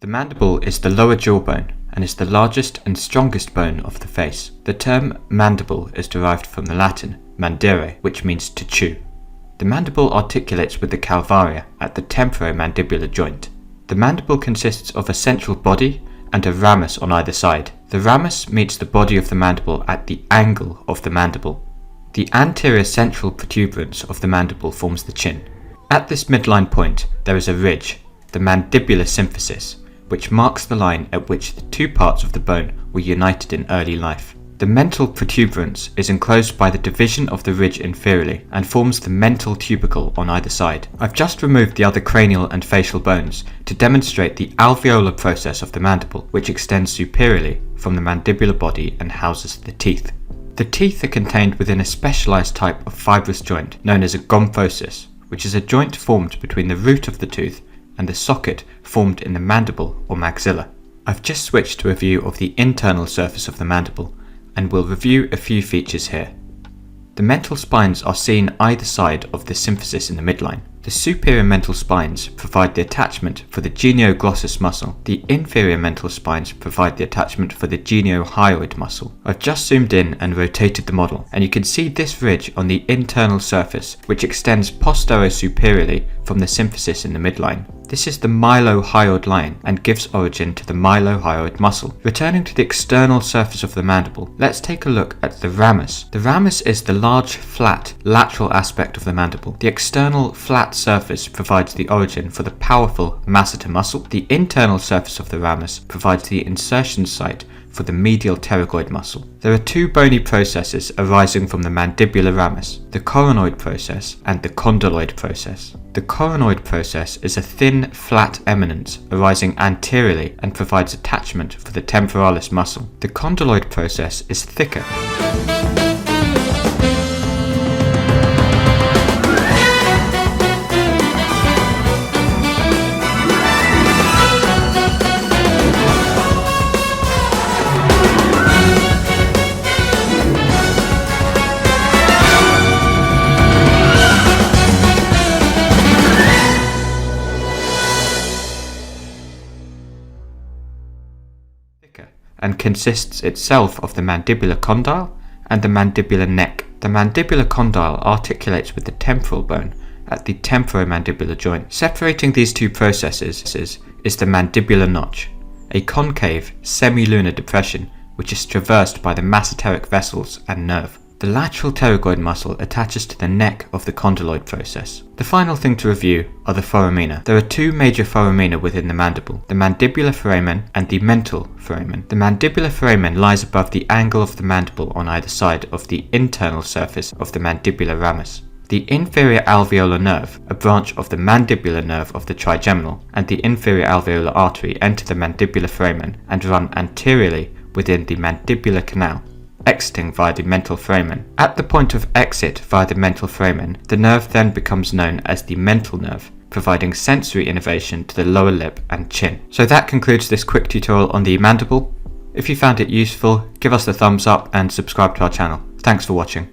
The mandible is the lower jawbone and is the largest and strongest bone of the face. The term mandible is derived from the Latin mandere, which means to chew. The mandible articulates with the calvaria at the temporomandibular joint. The mandible consists of a central body and a ramus on either side. The ramus meets the body of the mandible at the angle of the mandible. The anterior central protuberance of the mandible forms the chin. At this midline point there is a ridge, the mandibular symphysis, which marks the line at which the two parts of the bone were united in early life. The mental protuberance is enclosed by the division of the ridge inferiorly and forms the mental tubercle on either side. I've just removed the other cranial and facial bones to demonstrate the alveolar process of the mandible, which extends superiorly from the mandibular body and houses the teeth. The teeth are contained within a specialized type of fibrous joint known as a gomphosis, which is a joint formed between the root of the tooth and the socket formed in the mandible or maxilla. I've just switched to a view of the internal surface of the mandible and will review a few features here. The mental spines are seen either side of the symphysis in the midline. The superior mental spines provide the attachment for the genioglossus muscle. The inferior mental spines provide the attachment for the geniohyoid muscle. I've just zoomed in and rotated the model, and you can see this ridge on the internal surface, which extends posterior-superiorly from the symphysis in the midline. This is the mylohyoid line and gives origin to the mylohyoid muscle. Returning to the external surface of the mandible, let's take a look at the ramus. The ramus is the large, flat, lateral aspect of the mandible. The external flat surface provides the origin for the powerful masseter muscle. The internal surface of the ramus provides the insertion site for the medial pterygoid muscle. There are two bony processes arising from the mandibular ramus, the coronoid process and the condyloid process. The coronoid process is a thin, flat eminence arising anteriorly and provides attachment for the temporalis muscle. The condyloid process is thicker. And consists itself of the mandibular condyle and the mandibular neck. The mandibular condyle articulates with the temporal bone at the temporomandibular joint. Separating these two processes is the mandibular notch, a concave semilunar depression which is traversed by the masseteric vessels and nerve. The lateral pterygoid muscle attaches to the neck of the condyloid process. The final thing to review are the foramina. There are two major foramina within the mandible, the mandibular foramen and the mental foramen. The mandibular foramen lies above the angle of the mandible on either side of the internal surface of the mandibular ramus. The inferior alveolar nerve, a branch of the mandibular nerve of the trigeminal, and the inferior alveolar artery enter the mandibular foramen and run anteriorly within the mandibular canal, exiting via the mental foramen. At the point of exit via the mental foramen, the nerve then becomes known as the mental nerve, providing sensory innervation to the lower lip and chin. So that concludes this quick tutorial on the mandible. If you found it useful, give us a thumbs up and subscribe to our channel. Thanks for watching.